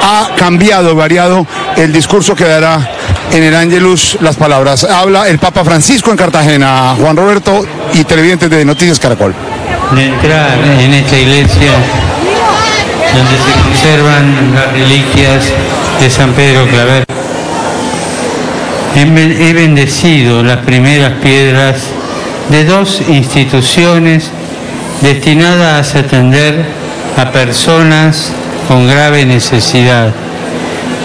ha cambiado, variado el discurso que dará en el Ángelus las palabras. Habla el Papa Francisco en Cartagena. Juan Roberto y televidentes de Noticias Caracol. De entrar en esta iglesia donde se conservan las reliquias de San Pedro Claver, he bendecido las primeras piedras de dos instituciones destinadas a atender a personas con grave necesidad,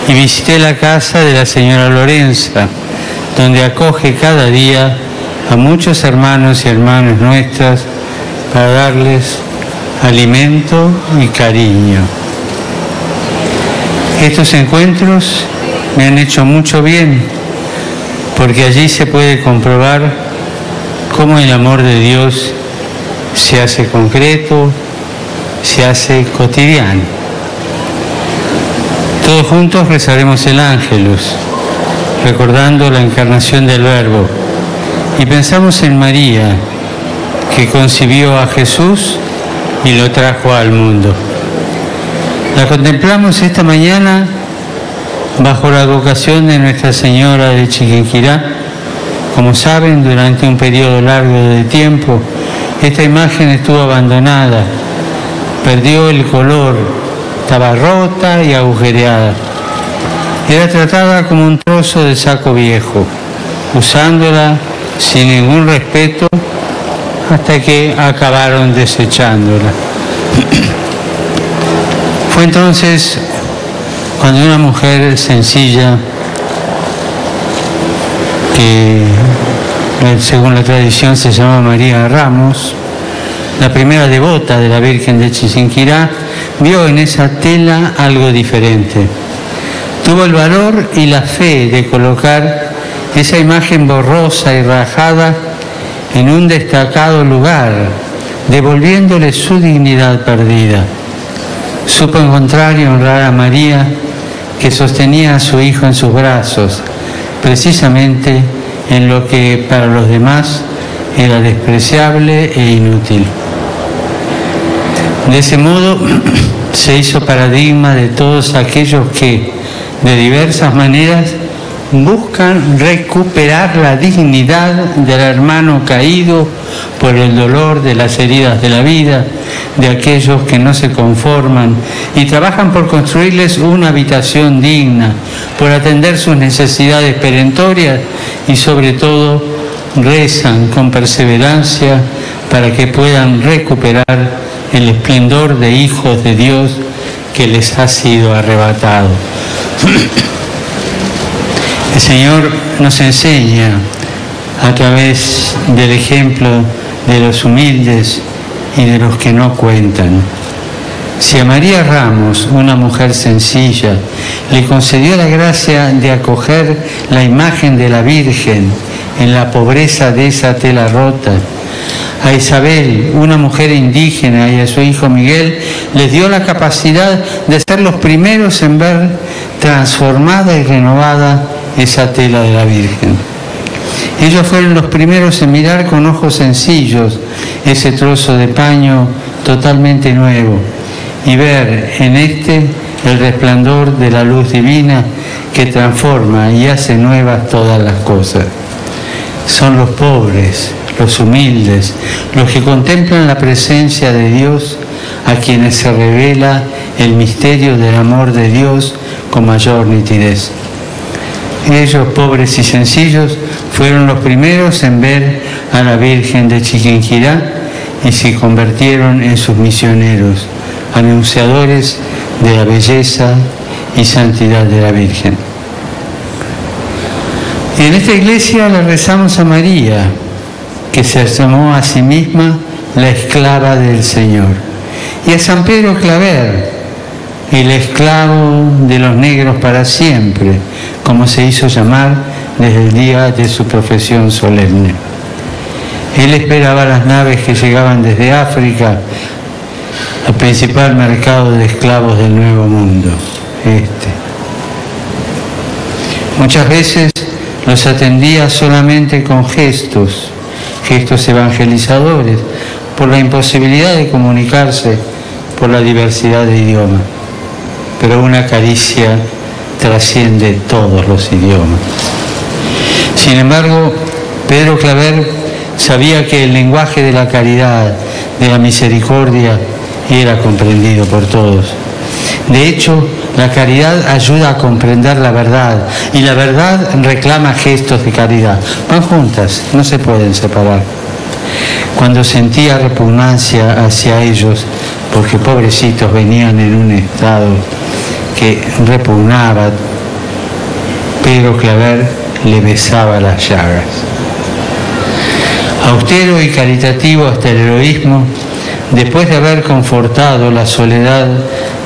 y visité la casa de la señora Lorenza, donde acoge cada día a muchos hermanos y hermanas nuestras para darles alimento y cariño. Estos encuentros me han hecho mucho bien, porque allí se puede comprobar cómo el amor de Dios se hace concreto, se hace cotidiano. Todos juntos rezaremos el Ángelus, recordando la encarnación del Verbo, y pensamos en María, que concibió a Jesús y lo trajo al mundo. La contemplamos esta mañana bajo la advocación de Nuestra Señora de Chiquinquirá. Como saben, durante un periodo largo de tiempo, esta imagen estuvo abandonada, perdió el color, estaba rota y agujereada. Era tratada como un trozo de saco viejo, usándola sin ningún respeto hasta que acabaron desechándola. Fue entonces cuando una mujer sencilla, que según la tradición se llama María Ramos, la primera devota de la Virgen de Chiquinquirá, vio en esa tela algo diferente. Tuvo el valor y la fe de colocar esa imagen borrosa y rajada en un destacado lugar, devolviéndole su dignidad perdida. Supo encontrar y honrar a María, que sostenía a su hijo en sus brazos, precisamente en lo que para los demás era despreciable e inútil. De ese modo se hizo paradigma de todos aquellos que, de diversas maneras, buscan recuperar la dignidad del hermano caído por el dolor de las heridas de la vida, de aquellos que no se conforman y trabajan por construirles una habitación digna, por atender sus necesidades perentorias y sobre todo rezan con perseverancia para que puedan recuperar el esplendor de hijos de Dios que les ha sido arrebatado. El Señor nos enseña a través del ejemplo de los humildes y de los que no cuentan. Si a María Ramos, una mujer sencilla, le concedió la gracia de acoger la imagen de la Virgen en la pobreza de esa tela rota, a Isabel, una mujer indígena, y a su hijo Miguel, les dio la capacidad de ser los primeros en ver transformada y renovada esa tela de la Virgen. Ellos fueron los primeros en mirar con ojos sencillos ese trozo de paño totalmente nuevo y ver en este el resplandor de la luz divina que transforma y hace nuevas todas las cosas. Son los pobres, los humildes, los que contemplan la presencia de Dios, a quienes se revela el misterio del amor de Dios con mayor nitidez. Ellos, pobres y sencillos, fueron los primeros en ver a la Virgen de Chiquinquirá y se convirtieron en sus misioneros, anunciadores de la belleza y santidad de la Virgen. Y en esta iglesia le rezamos a María, que se llamó a sí misma la esclava del Señor, y a San Pedro Claver, el esclavo de los negros para siempre, como se hizo llamar desde el día de su profesión solemne. Él esperaba las naves que llegaban desde África, el principal mercado de esclavos del Nuevo Mundo, Muchas veces los atendía solamente con gestos evangelizadores, por la imposibilidad de comunicarse por la diversidad de idiomas. pero una caricia trasciende todos los idiomas. Sin embargo, Pedro Claver sabía que el lenguaje de la caridad, de la misericordia, era comprendido por todos. De hecho, la caridad ayuda a comprender la verdad y la verdad reclama gestos de caridad. Van juntas, no se pueden separar. Cuando sentía repugnancia hacia ellos, porque pobrecitos venían en un estado que repugnaba, Pedro Claver le besaba las llagas. Austero y caritativo hasta el heroísmo, después de haber confortado la soledad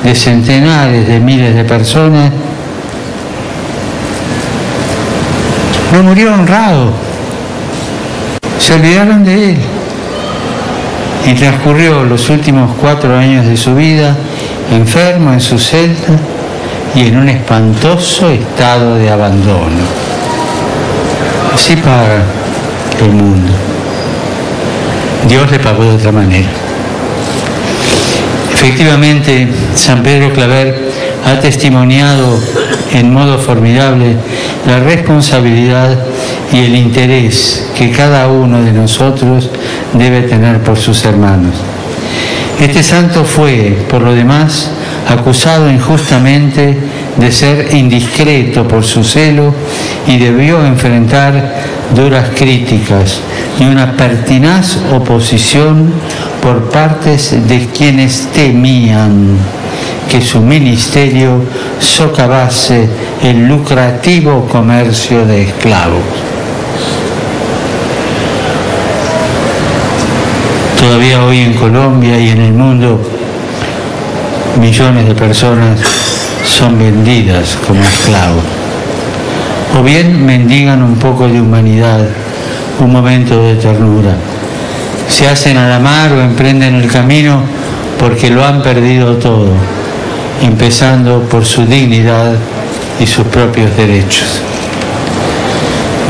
de centenares de miles de personas, no murió honrado. Se olvidaron de él. Y transcurrió los últimos 4 años de su vida enfermo en su celda y en un espantoso estado de abandono. Así paga el mundo. Dios le pagó de otra manera. Efectivamente, San Pedro Claver ha testimoniado en modo formidable la responsabilidad y el interés que cada uno de nosotros debe tener por sus hermanos. Este santo fue, por lo demás, acusado injustamente de ser indiscreto por su celo y debió enfrentar duras críticas y una pertinaz oposición por partes de quienes temían que su ministerio socavase el lucrativo comercio de esclavos. Todavía hoy en Colombia y en el mundo millones de personas son vendidas como esclavos. O bien mendigan un poco de humanidad, un momento de ternura. Se hacen a la mar o emprenden el camino porque lo han perdido todo, empezando por su dignidad y sus propios derechos.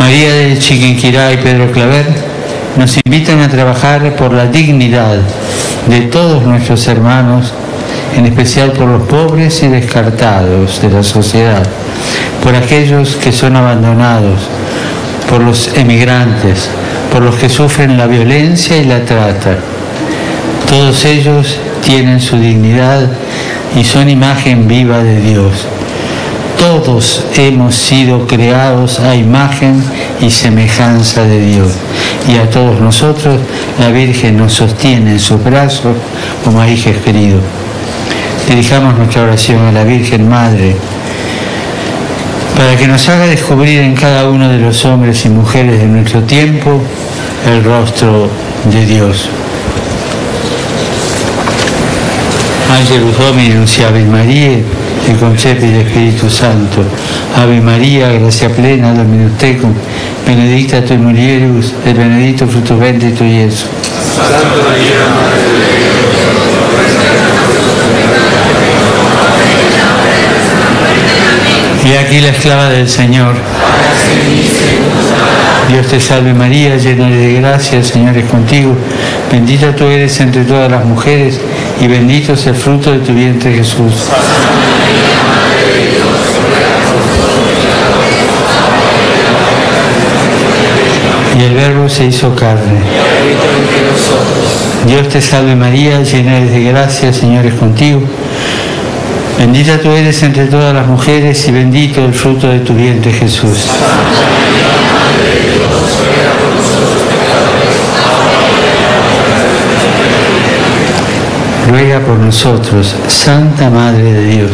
María de Chiquinquirá y Pedro Claver nos invitan a trabajar por la dignidad de todos nuestros hermanos, en especial por los pobres y descartados de la sociedad, por aquellos que son abandonados, por los emigrantes, por los que sufren la violencia y la trata. Todos ellos tienen su dignidad y son imagen viva de Dios. Todos hemos sido creados a imagen y semejanza de Dios. Y a todos nosotros la Virgen nos sostiene en sus brazos como a hijos queridos. Dirijamos nuestra oración a la Virgen Madre para que nos haga descubrir en cada uno de los hombres y mujeres de nuestro tiempo el rostro de Dios. Angelus Domini nunciavit Mariae, et concepit Spiritus Sancto. Ave Maria, gratia plena, Dominus tecum, benedicta tui mulieribus, et benedictus fructus ventris tui, Iesus. Santa María, Madre de Dios, y aquí la esclava del Señor. Dios te salve María, llena de gracia, el Señor es contigo. Bendita tú eres entre todas las mujeres y bendito es el fruto de tu vientre, Jesús. Y el Verbo se hizo carne. Dios te salve María, llena eres de gracia, el Señor es contigo. Bendita tú eres entre todas las mujeres y bendito el fruto de tu vientre, Jesús. Ruega por nosotros, Santa Madre de Dios.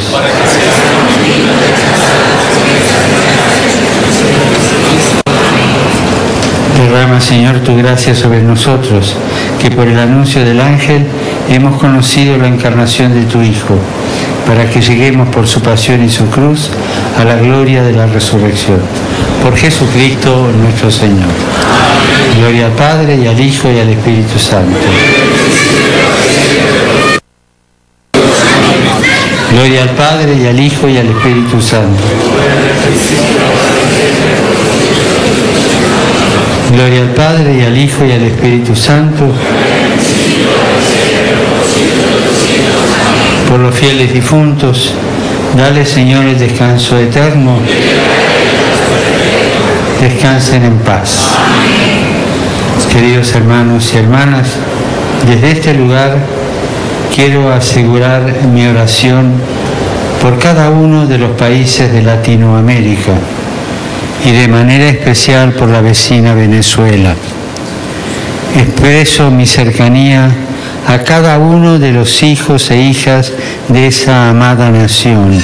Derrama, Señor, tu gracia sobre nosotros, que por el anuncio del ángel hemos conocido la encarnación de tu Hijo, para que lleguemos por su pasión y su cruz a la gloria de la resurrección. Por Jesucristo nuestro Señor. Gloria al Padre, y al Hijo, y al Espíritu Santo. Gloria al Padre, y al Hijo, y al Espíritu Santo. Gloria al Padre, y al Hijo, y al Espíritu Santo. Por los fieles difuntos, Dale, Señor, el descanso eterno. Descansen en paz. Queridos hermanos y hermanas, desde este lugar quiero asegurar mi oración por cada uno de los países de Latinoamérica y de manera especial por la vecina Venezuela. Expreso mi cercanía a cada uno de los hijos e hijas de esa amada nación,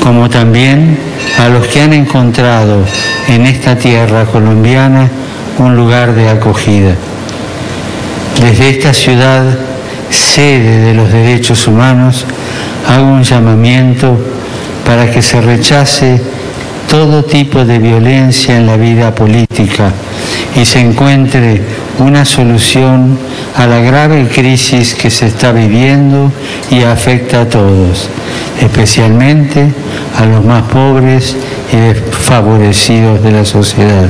como también a los que han encontrado en esta tierra colombiana un lugar de acogida. Desde esta ciudad, sede de los derechos humanos, hago un llamamiento para que se rechace todo tipo de violencia en la vida política y se encuentre una solución a la grave crisis que se está viviendo y afecta a todos, especialmente a los más pobres y desfavorecidos de la sociedad.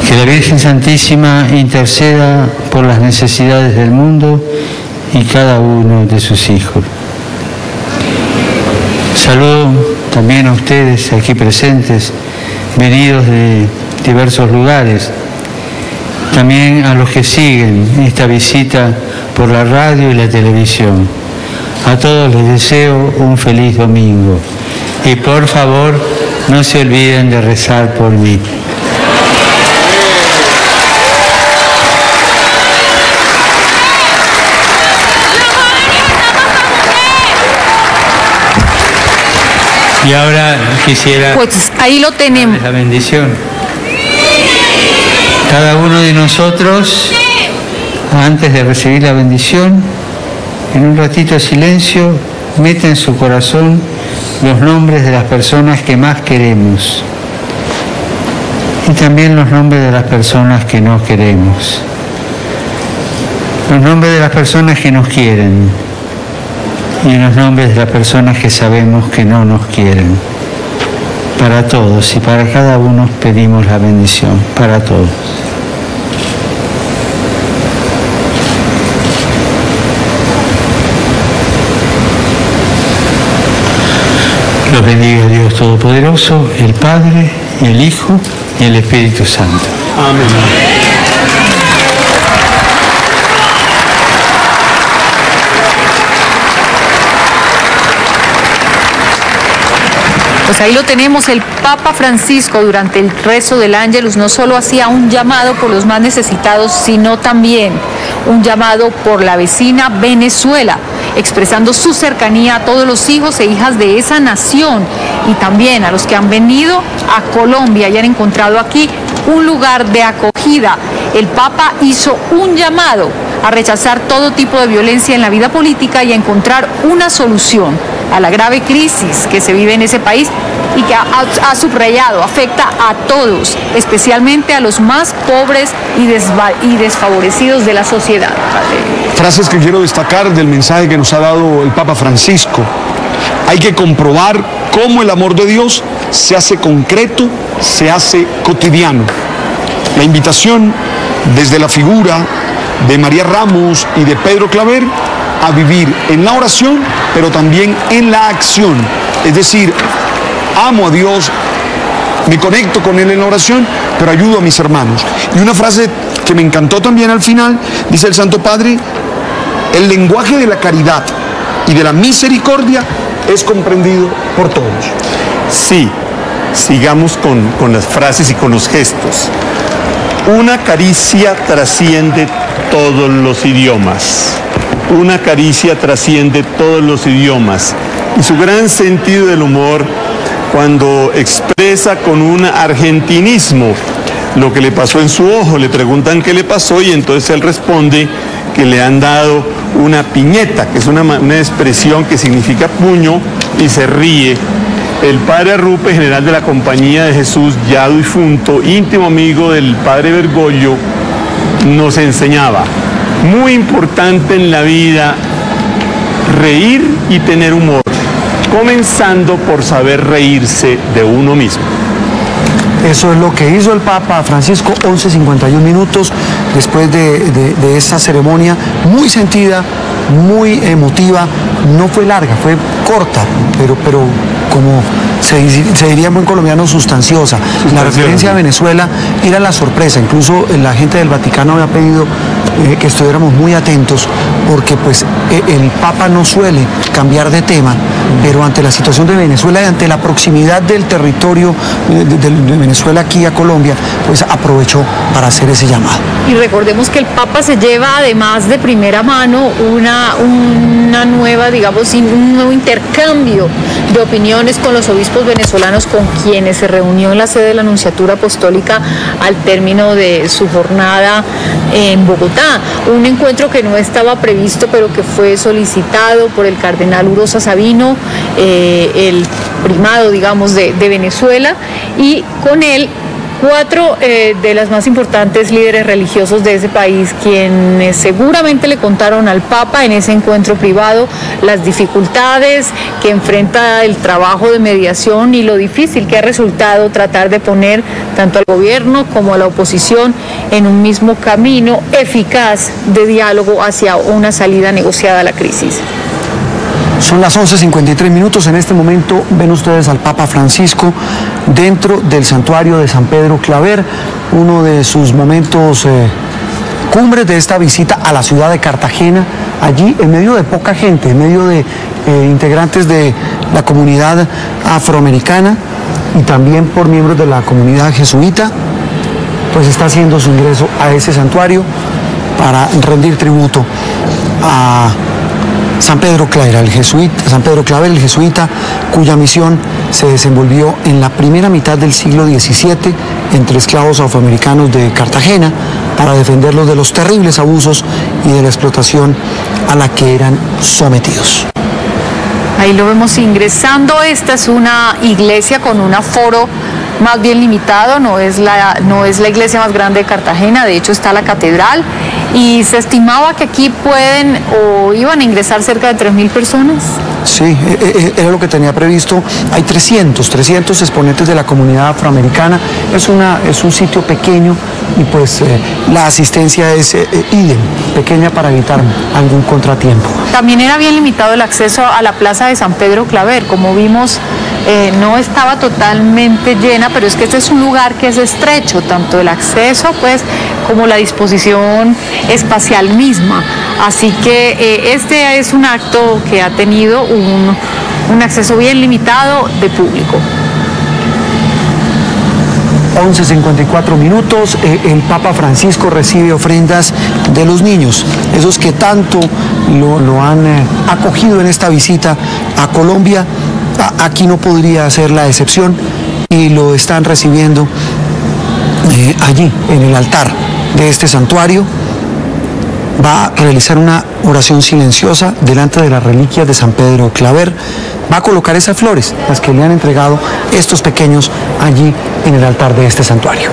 Que la Virgen Santísima interceda por las necesidades del mundo y cada uno de sus hijos. Saludo también a ustedes aquí presentes, venidos de diversos lugares, también a los que siguen esta visita por la radio y la televisión. A todos les deseo un feliz domingo y por favor no se olviden de rezar por mí. Y ahora quisiera... Pues ahí lo tenemos. La bendición. Cada uno de nosotros, antes de recibir la bendición, en un ratito de silencio, mete en su corazón los nombres de las personas que más queremos y también los nombres de las personas que no queremos. Los nombres de las personas que nos quieren y los nombres de las personas que sabemos que no nos quieren. Para todos y para cada uno pedimos la bendición, para todos. Los bendiga Dios Todopoderoso, el Padre, el Hijo y el Espíritu Santo. Amén. Pues ahí lo tenemos, el Papa Francisco durante el rezo del Ángelus no solo hacía un llamado por los más necesitados, sino también un llamado por la vecina Venezuela, expresando su cercanía a todos los hijos e hijas de esa nación y también a los que han venido a Colombia y han encontrado aquí un lugar de acogida. El Papa hizo un llamado a rechazar todo tipo de violencia en la vida política y a encontrar una solución a la grave crisis que se vive en ese país y que ha subrayado, afecta a todos, especialmente a los más pobres y desfavorecidos de la sociedad. Frases que quiero destacar del mensaje que nos ha dado el Papa Francisco. Hay que comprobar cómo el amor de Dios se hace concreto, se hace cotidiano. La invitación desde la figura de María Ramos y de Pedro Claver a vivir en la oración, pero también en la acción. Es decir, amo a Dios, me conecto con Él en la oración, pero ayudo a mis hermanos. Y una frase que me encantó también al final, dice el Santo Padre, el lenguaje de la caridad y de la misericordia es comprendido por todos. Sí, sigamos con las frases y con los gestos. Una caricia trasciende todos los idiomas. Una caricia trasciende todos los idiomas. Y su gran sentido del humor cuando expresa con un argentinismo lo que le pasó en su ojo, le preguntan qué le pasó y entonces él responde que le han dado una piñeta, que es una expresión que significa puño, y se ríe. El padre Arrupe, general de la Compañía de Jesús, ya difunto, íntimo amigo del padre Bergoglio, nos enseñaba, muy importante en la vida, reír y tener humor, comenzando por saber reírse de uno mismo. Eso es lo que hizo el Papa Francisco, 11:51 minutos después de esta ceremonia muy sentida muy emotiva, no fue larga, fue corta, pero como se diría en buen colombiano, sustanciosa. La referencia a Venezuela era la sorpresa, incluso la gente del Vaticano había pedido que estuviéramos muy atentos, porque pues el Papa no suele cambiar de tema, pero ante la situación de Venezuela y ante la proximidad del territorio de Venezuela aquí a Colombia, pues aprovechó para hacer ese llamado. Y recordemos que el Papa se lleva además de primera mano una nueva, digamos, un nuevo intercambio de opiniones con los obispos venezolanos con quienes se reunió en la sede de la Nunciatura Apostólica al término de su jornada en Bogotá. Un encuentro que no estaba previsto, pero que fue solicitado por el cardenal Urosa Sabino, el primado, digamos, de Venezuela, y con él 4 de las más importantes líderes religiosos de ese país, quienes seguramente le contaron al Papa en ese encuentro privado las dificultades que enfrenta el trabajo de mediación y lo difícil que ha resultado tratar de poner tanto al gobierno como a la oposición en un mismo camino eficaz de diálogo hacia una salida negociada a la crisis. Son las 11:53. En este momento ven ustedes al Papa Francisco dentro del santuario de San Pedro Claver, uno de sus momentos cumbres de esta visita a la ciudad de Cartagena, allí en medio de poca gente, en medio de integrantes de la comunidad afroamericana y también por miembros de la comunidad jesuita, pues está haciendo su ingreso a ese santuario para rendir tributo a San Pedro Claver, el jesuita, cuya misión se desenvolvió en la primera mitad del siglo XVII entre esclavos afroamericanos de Cartagena para defenderlos de los terribles abusos y de la explotación a la que eran sometidos. Ahí lo vemos ingresando. Esta es una iglesia con un aforo más bien limitado, no es la iglesia más grande de Cartagena, de hecho está la catedral, y se estimaba que aquí pueden o iban a ingresar cerca de 3.000 personas. Sí, era lo que tenía previsto. Hay 300 exponentes de la comunidad afroamericana. Es un sitio pequeño y pues la asistencia es idem, pequeña para evitar algún contratiempo. También era bien limitado el acceso a la plaza de San Pedro Claver. Como vimos, no estaba totalmente llena, pero es que este es un lugar que es estrecho, tanto el acceso pues como la disposición espacial misma. Así que este es un acto que ha tenido un acceso bien limitado de público. 11:54. El Papa Francisco recibe ofrendas de los niños, esos que tanto lo han acogido en esta visita a Colombia. Aquí no podría ser la excepción y lo están recibiendo allí en el altar de este santuario. Va a realizar una oración silenciosa delante de las reliquias de San Pedro Claver. Va a colocar esas flores, las que le han entregado estos pequeños allí en el altar de este santuario.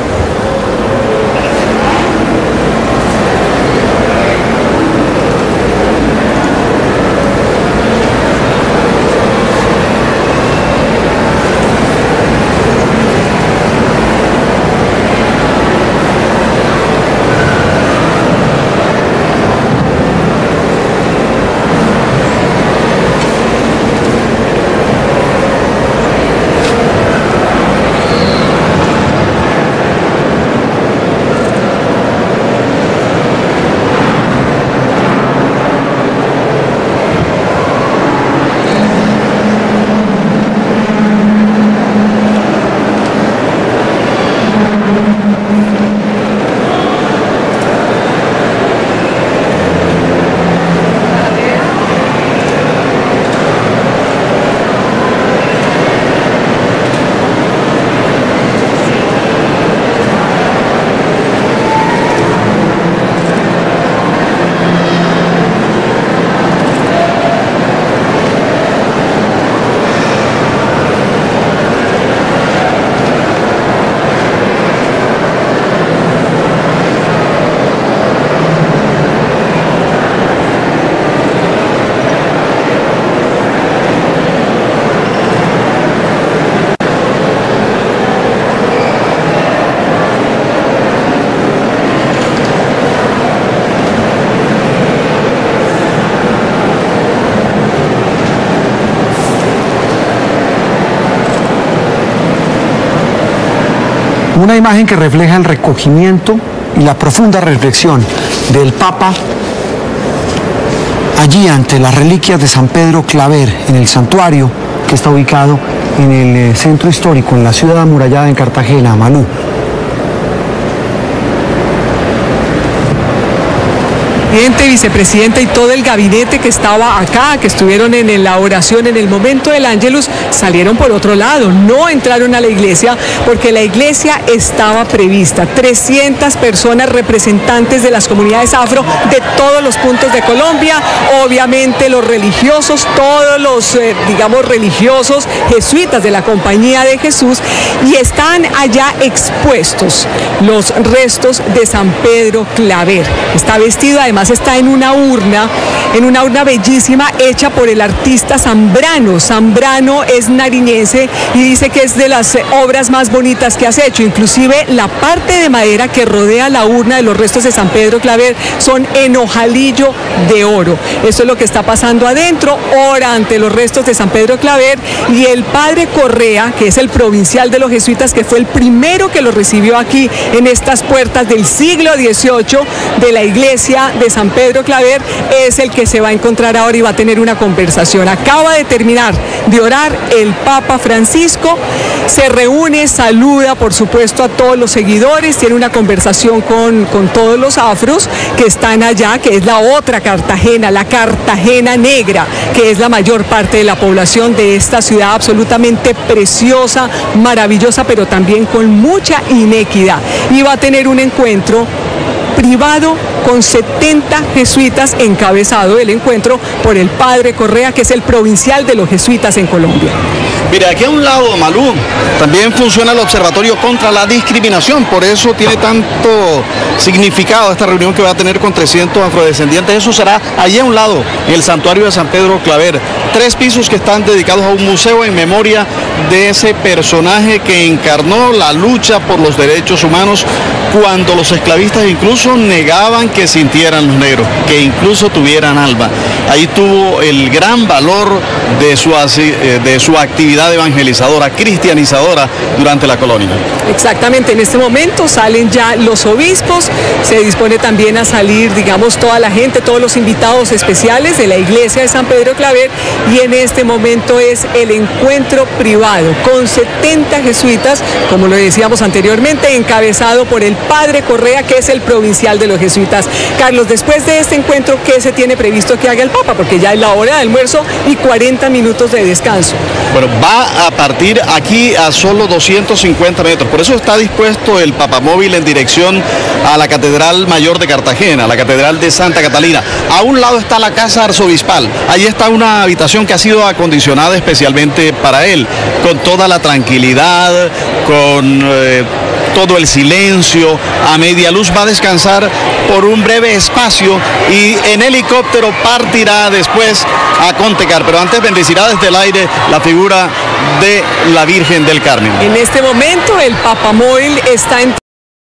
Una imagen que refleja el recogimiento y la profunda reflexión del Papa allí ante las reliquias de San Pedro Claver, en el santuario que está ubicado en el centro histórico, en la ciudad amurallada en Cartagena, Malú. Vicepresidente y todo el gabinete que estaba acá, que estuvieron en la oración en el momento del Ángelus, salieron por otro lado, no entraron a la iglesia porque la iglesia estaba prevista. 300 personas representantes de las comunidades afro de todos los puntos de Colombia, obviamente los religiosos, todos los, religiosos jesuitas de la Compañía de Jesús, y están allá expuestos los restos de San Pedro Claver. Está vestido, además está en una urna bellísima hecha por el artista Zambrano. Zambrano es nariñense y dice que es de las obras más bonitas que has hecho. Inclusive la parte de madera que rodea la urna de los restos de San Pedro Claver son en hojalillo de oro. Esto es lo que está pasando adentro, ora ante los restos de San Pedro Claver, y el padre Correa, que es el provincial de los jesuitas, que fue el primero que lo recibió aquí en estas puertas del siglo XVIII de la iglesia de San Pedro Claver, es el que se va a encontrar ahora y va a tener una conversación. Acaba de terminar de orar el Papa Francisco, se reúne, saluda por supuesto a todos los seguidores, tiene una conversación con todos los afros que están allá, que es la otra Cartagena, la Cartagena Negra, que es la mayor parte de la población de esta ciudad absolutamente preciosa, maravillosa, pero también con mucha inequidad. Y va a tener un encuentro privado con 70 jesuitas, encabezado el encuentro por el padre Correa, que es el provincial de los jesuitas en Colombia. Mire, aquí a un lado, Malú, también funciona el Observatorio contra la Discriminación, por eso tiene tanto significado esta reunión que va a tener con 300 afrodescendientes. Eso será allí a un lado, en el santuario de San Pedro Claver. 3 pisos que están dedicados a un museo en memoria de ese personaje que encarnó la lucha por los derechos humanos cuando los esclavistas incluso negaban que sintieran los negros, que incluso tuvieran alma. Ahí tuvo el gran valor de su actividad evangelizadora, cristianizadora durante la colonia. Exactamente, en este momento salen ya los obispos, se dispone también a salir, toda la gente, todos los invitados especiales de la iglesia de San Pedro Claver, y en este momento es el encuentro privado con 70 jesuitas, como lo decíamos anteriormente, encabezado por el padre Correa, que es el provincial de los jesuitas. Carlos, después de este encuentro, ¿qué se tiene previsto que haga el Papa? Porque ya es la hora de almuerzo y 40 minutos de descanso. Bueno, va a partir aquí a solo 250 metros, por eso está dispuesto el papamóvil en dirección a la Catedral Mayor de Cartagena, la Catedral de Santa Catalina. A un lado está la Casa Arzobispal, ahí está una habitación que ha sido acondicionada especialmente para él, con toda la tranquilidad, con todo el silencio, a media luz. Va a descansar por un breve espacio y en helicóptero partirá después a Contecar, pero antes bendecirá desde el aire la figura de la Virgen del Carmen. En este momento el papamóvil está en